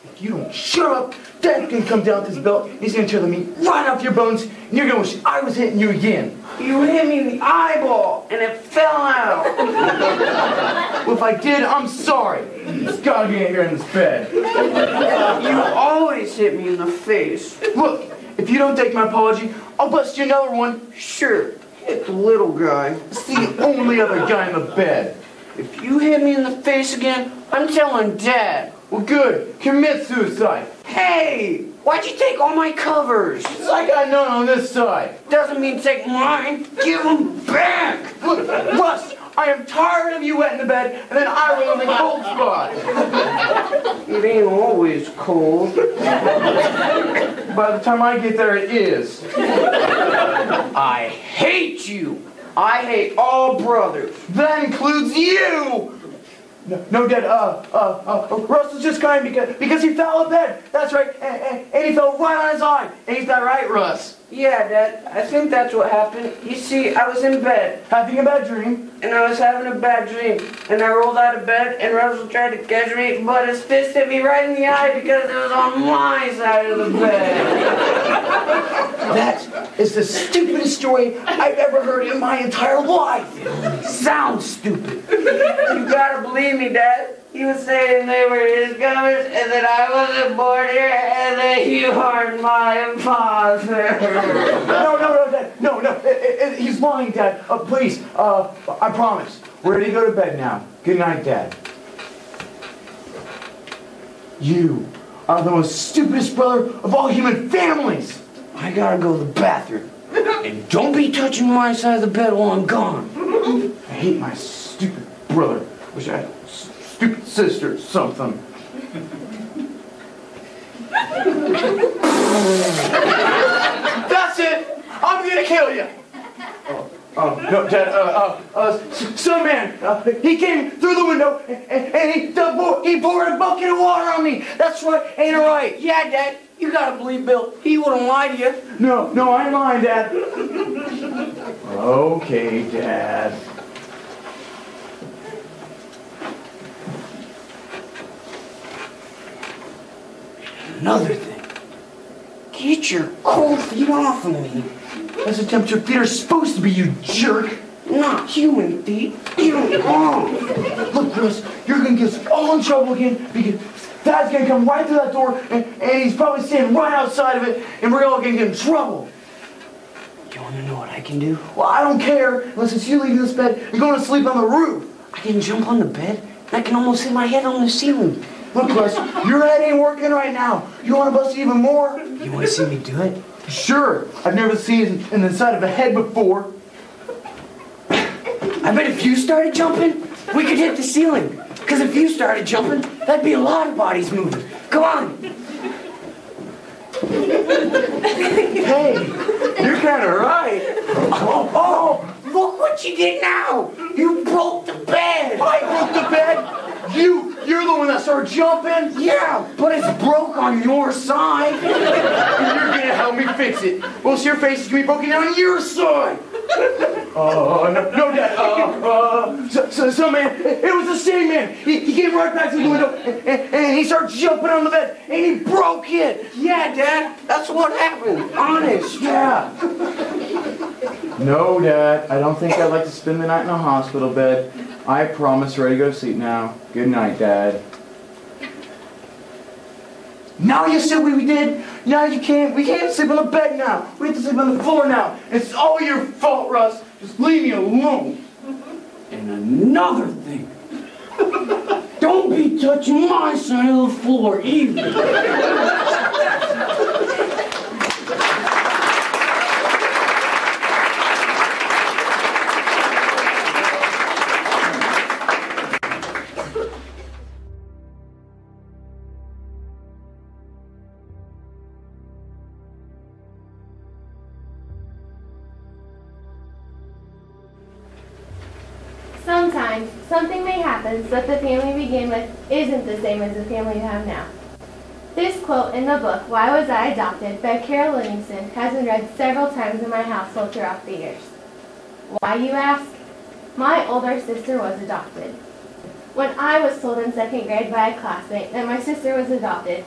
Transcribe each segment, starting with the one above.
If you don't shut up, Dad's gonna come down with his belt, he's gonna tear the meat right off your bones, and you're gonna wish I was hitting you again. You hit me in the eyeball, and it fell out. Well, if I did, I'm sorry. It's gotta get here in this bed. You always hit me in the face. Look, if you don't take my apology, I'll bust you another one. Sure, hit the little guy. It's the only other guy in the bed. If you hit me in the face again, I'm telling Dad. Well, good. Commit suicide. Hey, why'd you take all my covers? I got none on this side. Doesn't mean take mine. Give them back. Look, Russ, I am tired of you wetting the bed, and then I roll in the cold spot. It ain't always cold. By the time I get there, it is. I hate you. I hate all brothers. That includes you. No, Dad, Russ was just crying because he fell in bed. That's right, and he fell right on his eye. Ain't that right, Russ? Yeah, Dad, I think that's what happened. You see, I was in bed. Having a bad dream. And I was having a bad dream. And I rolled out of bed, and Russell tried to catch me, but his fist hit me right in the eye because it was on my side of the bed. That is the stupidest story I've ever heard in my entire life. Sounds stupid. You gotta believe me, Dad. He was saying they were his covers, and that I wasn't born here, and that you aren't my father. No, Dad. No. He's lying, Dad. Please, I promise. We're ready to go to bed now. Good night, Dad. You are the most stupidest brother of all human families. I gotta go to the bathroom. And don't be touching my side of the bed while I'm gone. I hate my stupid brother. Wish I had a stupid sister or something. That's it! I'm gonna kill you! No, Dad, some man, he came through the window and he poured a bucket of water on me. That's right, ain't it right? Yeah, Dad, you gotta believe Bill. He wouldn't lie to you. No, I ain't lying, Dad. Okay, Dad. Another thing. Get your cold feet off of me. That's the temperature feet are supposed to be, you jerk. Not human feet. Get them off. Look, Chris, you're going to get us all in trouble again because Dad's going to come right through that door and he's probably standing right outside of it and we're all going to get in trouble. You want to know what I can do? Well, I don't care unless it's you leaving this bed and going to sleep on the roof. I can jump on the bed and I can almost hit my head on the ceiling. Look, Chris, your head ain't working right now. You want to bust it even more? You want to see me do it? Sure. I've never seen it in the side of a head before. I bet if you started jumping, we could hit the ceiling. Because if you started jumping, that'd be a lot of bodies moving. Come on. Hey, you're kind of right. Oh, look what you did now. You broke the bed. I broke the bed? You're the one that started jumping? Yeah, but it's broke on your side. And you're going to help me fix it. Well, so your face is going to be broken down on your side. No, Dad. So man, it was the same man. He came right back to the window and he started jumping on the bed and he broke it. Yeah, Dad, that's what happened. Honest. Yeah. No, Dad, I don't think I'd like to spend the night in a hospital bed. I promise, ready to go to sleep now. Good night, Dad. Now you said we did. Now we can't sleep on the bed now. We have to sleep on the floor now. It's all your fault, Russ. Just leave me alone. And another thing. Don't be touching my side of the floor either. Sometimes, something may happen so that the family you begin with isn't the same as the family you have now. This quote in the book, Why Was I Adopted, by Carol Livingston, has been read several times in my household throughout the years. Why, you ask? My older sister was adopted. When I was told in second grade by a classmate that my sister was adopted,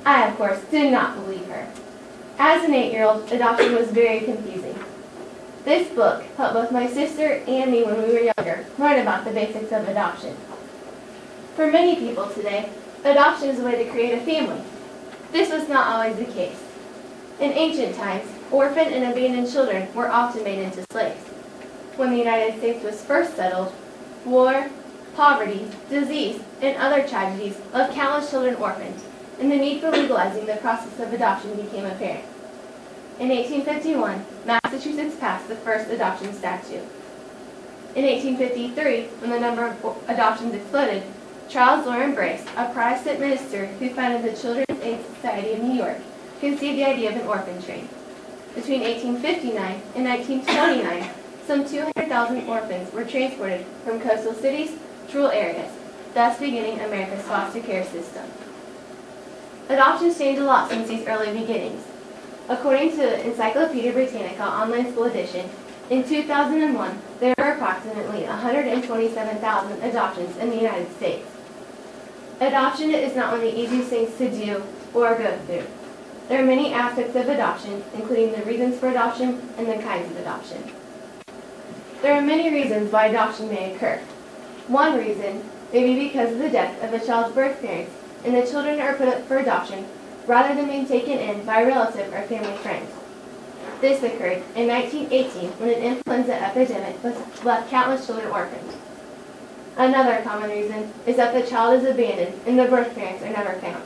I, of course, did not believe her. As an 8-year-old, adoption was very confusing. This book helped both my sister and me when we were younger learn about the basics of adoption. For many people today, adoption is a way to create a family. This was not always the case. In ancient times, orphan and abandoned children were often made into slaves. When the United States was first settled, war, poverty, disease, and other tragedies left countless children orphaned, and the need for legalizing the process of adoption became apparent. In 1851, Massachusetts passed the first adoption statute. In 1853, when the number of adoptions exploded, Charles Loring Brace, a Protestant minister who founded the Children's Aid Society of New York, conceived the idea of an orphan train. Between 1859 and 1929, some 200,000 orphans were transported from coastal cities to rural areas, thus beginning America's foster care system. Adoption's changed a lot since these early beginnings. According to Encyclopedia Britannica Online School Edition, in 2001, there were approximately 127,000 adoptions in the United States. Adoption is not one of the easiest things to do or go through. There are many aspects of adoption, including the reasons for adoption and the kinds of adoption. There are many reasons why adoption may occur. One reason may be because of the death of a child's birth parents, and the children are put up for adoption rather than being taken in by a relative or family friend. This occurred in 1918 when an influenza epidemic left countless children orphaned. Another common reason is that the child is abandoned and the birth parents are never found.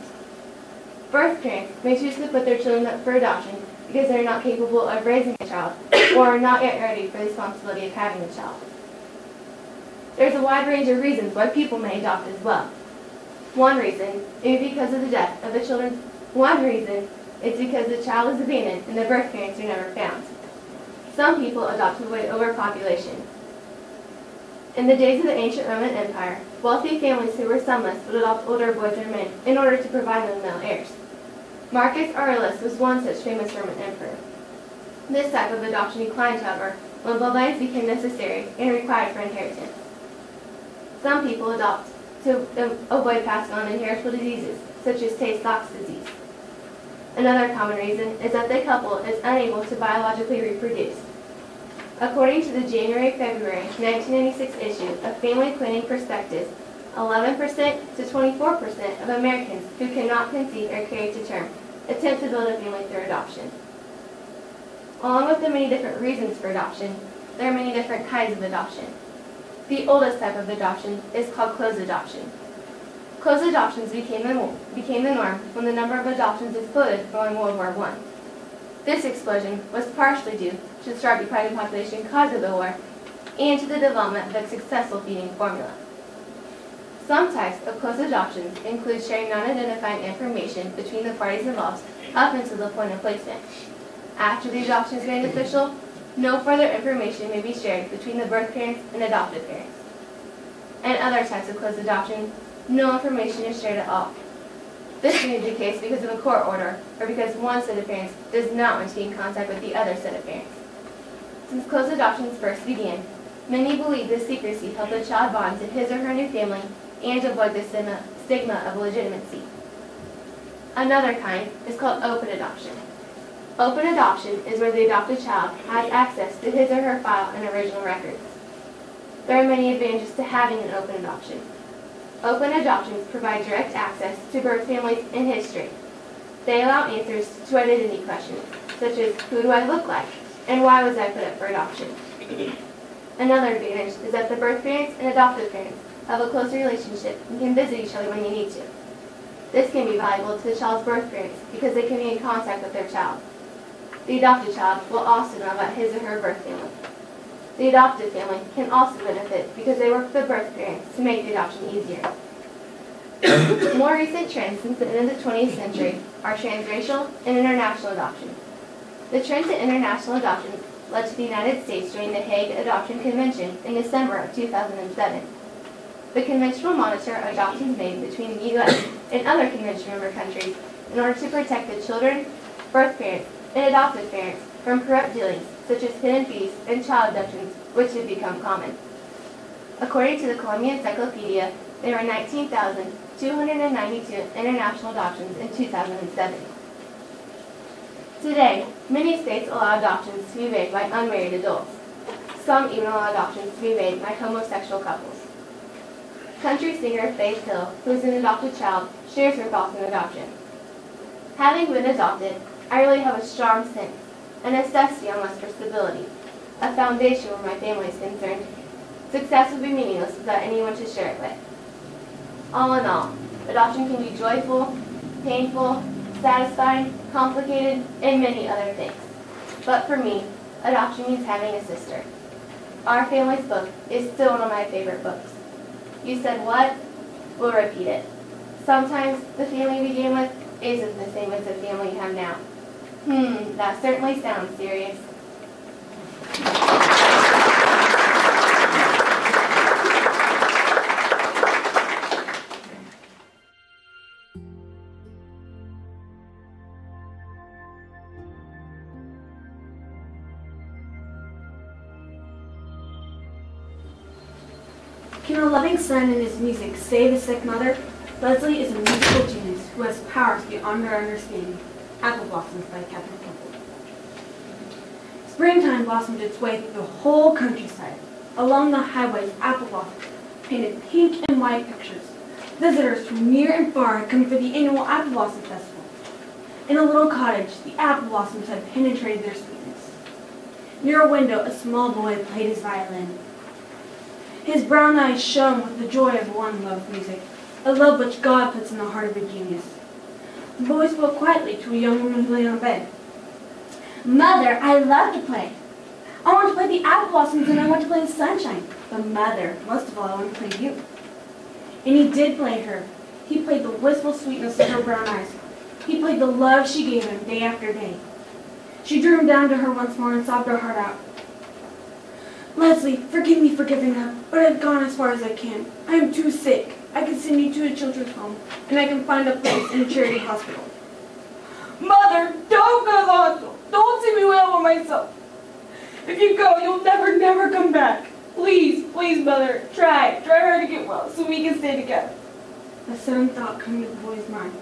Birth parents may choose to put their children up for adoption because they are not capable of raising a child or are not yet ready for the responsibility of having a child. There's a wide range of reasons why people may adopt as well. One reason is because of the death of the children. One reason is because the child is abandoned and the birth parents are never found. Some people adopt to avoid overpopulation. In the days of the ancient Roman Empire, wealthy families who were sonless would adopt older boys or men in order to provide them male heirs. Marcus Aurelius was one such famous Roman emperor. This type of adoption declined, however, when bloodlines became necessary and required for inheritance. Some people adopt to avoid passing on inheritable diseases, such as Tay-Sachs disease. Another common reason is that the couple is unable to biologically reproduce. According to the January-February 1996 issue of Family Planning Prospectus, 11% to 24% of Americans who cannot conceive or carry to term attempt to build a family through adoption. Along with the many different reasons for adoption, there are many different kinds of adoption. The oldest type of adoption is called closed adoption. Closed adoptions became the norm when the number of adoptions exploded following World War I. This explosion was partially due to the sharp decline in population caused by the war and to the development of a successful feeding formula. Some types of closed adoptions include sharing non-identifying information between the parties involved up until the point of placement. After the adoption is made official, no further information may be shared between the birth parents and adoptive parents. And other types of closed adoption, no information is shared at all. This may be the case because of a court order or because one set of parents does not want to be in contact with the other set of parents. Since closed adoptions first began, many believe this secrecy helped the child bond to his or her new family and avoid the stigma of legitimacy. Another kind is called open adoption. Open adoption is where the adopted child has access to his or her file and original records. There are many advantages to having an open adoption. Open adoptions provide direct access to birth families and history. They allow answers to identity questions, such as who do I look like and why was I put up for adoption. Another advantage is that the birth parents and adoptive parents have a closer relationship and can visit each other when they need to. This can be valuable to the child's birth parents because they can be in contact with their child. The adopted child will also know about his or her birth family. The adopted family can also benefit because they work with the birth parents to make the adoption easier. More recent trends since the end of the 20th century are transracial and international adoption. The trend to international adoptions led to the United States joining the Hague Adoption Convention in December of 2007. The convention will monitor adoptions made between the U.S. and other convention member countries in order to protect the children, birth parents, and adoptive parents from corrupt dealings such as hidden fees and child abductions, which have become common. According to the Columbia Encyclopedia, there were 19,292 international adoptions in 2007. Today, many states allow adoptions to be made by unmarried adults. Some even allow adoptions to be made by homosexual couples. Country singer Faith Hill, who is an adopted child, shares her thoughts on adoption. Having been adopted, I really have a strong sense, a necessity almost for stability, a foundation where my family is concerned. Success would be meaningless without anyone to share it with. All in all, adoption can be joyful, painful, satisfying, complicated, and many other things. But for me, adoption means having a sister. Our Family's book is still one of my favorite books. You said what? We'll repeat it. Sometimes the family you began with isn't the same as the family you have now. That certainly sounds serious. Can a loving son and his music save a sick mother? Leslie is a musical genius who has powers beyond our understanding. Apple Blossoms by Catherine Temple. Springtime blossomed its way through the whole countryside. Along the highways, apple blossoms painted pink and white pictures. Visitors from near and far had come for the annual Apple Blossom Festival. In a little cottage, the apple blossoms had penetrated their sweetness. Near a window, a small boy played his violin. His brown eyes shone with the joy of one who loves music, a love which God puts in the heart of a genius. The boy spoke quietly to a young woman who lay on a bed. "Mother, I love to play. I want to play the apple blossoms and I want to play the sunshine. But mother, most of all, I want to play you." And he did play her. He played the wistful sweetness of her brown eyes. He played the love she gave him day after day. She drew him down to her once more and sobbed her heart out. "Leslie, forgive me for giving up, but I've gone as far as I can. I am too sick. I can send you to a children's home, and I can find a place in a charity hospital." "Mother, don't go to the hospital. Don't send me away all by myself. If you go, you'll never come back. Please, please, Mother, try hard to get well so we can stay together." A sudden thought came to the boy's mind.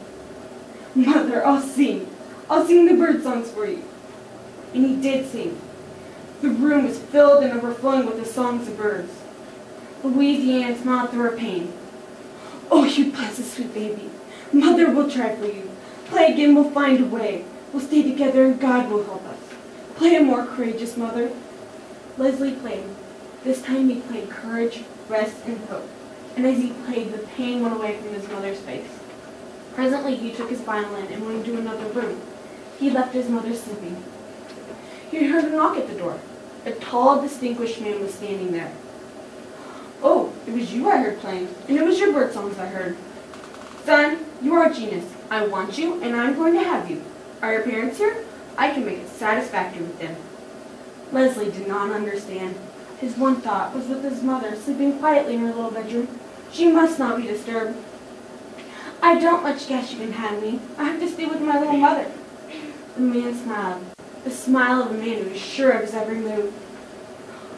"Mother, I'll sing the bird songs for you." And he did sing. The room was filled and overflowing with the songs of birds. Louisiana smiled through her pain. "Oh, you blessed sweet baby. Mother will try for you. Play again, we'll find a way. We'll stay together and God will help us. Play a more courageous mother." Leslie played. This time he played courage, rest, and hope. And as he played, the pain went away from his mother's face. Presently he took his violin and went into another room. He left his mother sleeping. He heard a knock at the door. A tall, distinguished man was standing there. "Oh, it was you I heard playing, and it was your bird songs I heard. Son, you are a genius. I want you, and I'm going to have you. Are your parents here? I can make it satisfactory with them." Leslie did not understand. His one thought was with his mother sleeping quietly in her little bedroom. She must not be disturbed. "I don't much guess you can have me. I have to stay with my little mother." The man smiled, the smile of a man who is sure of his every move.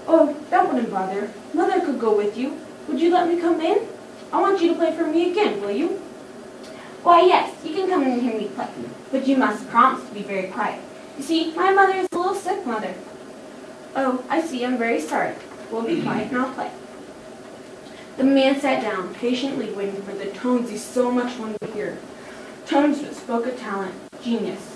"Oh, that wouldn't bother. Mother could go with you. Would you let me come in? I want you to play for me again, will you?" "Why, yes, you can come in and hear me play, but you must promise to be very quiet. You see, my mother is a little sick, Mother." "Oh, I see. I'm very sorry. We'll be quiet and I'll play." The man sat down, patiently waiting for the tones he so much wanted to hear. Tones that spoke of talent, genius.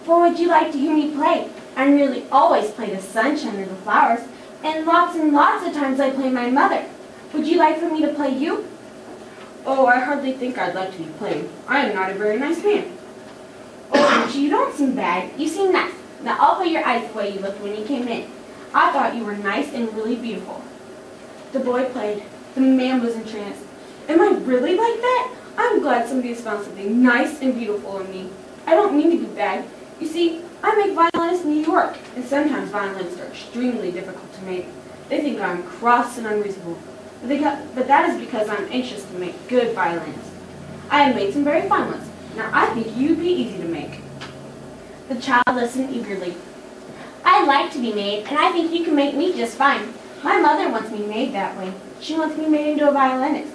"Well, would you like to hear me play? I nearly always play the sunshine or the flowers, and lots of times I play my mother. Would you like for me to play you?" "Oh, I hardly think I'd like to be played. I am not a very nice man." "Oh, but you don't seem bad. You seem nice. Now I'll play your eyes the way you looked when you came in. I thought you were nice and really beautiful." The boy played. The man was entranced. "Am I really like that? I'm glad somebody has found something nice and beautiful in me. I don't mean to be bad. You see, I make violins in New York, and sometimes violins are extremely difficult to make. They think I'm cross and unreasonable, but that is because I'm anxious to make good violins. I have made some very fine ones. Now I think you'd be easy to make." The child listened eagerly. "I like to be made, and I think you can make me just fine. My mother wants me made that way. She wants me made into a violinist.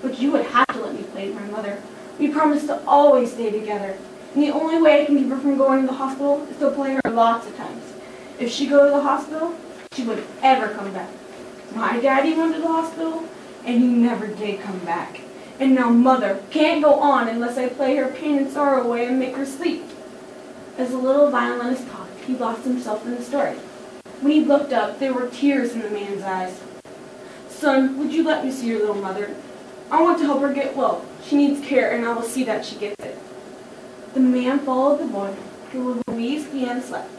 But you would have to let me play with my mother. We promised to always stay together. And the only way I can keep her from going to the hospital is to play her lots of times. If she goes to the hospital, she wouldn't ever come back. My daddy went to the hospital, and he never did come back. And now Mother can't go on unless I play her pain and sorrow away and make her sleep. As the little violinist talked, he lost himself in the story. When he looked up, there were tears in the man's eyes. Son, would you let me see your little mother? I want to help her get well. She needs care, and I will see that she gets it. The man followed the boy to where Louise Deanne slept.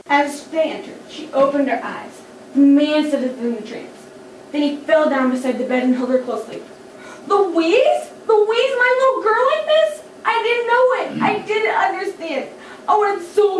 As they entered, she opened her eyes. The man said it in a trance. Then he fell down beside the bed and held her closely. Louise? Louise, my little girl like this? I didn't know it. I didn't understand. I wanted so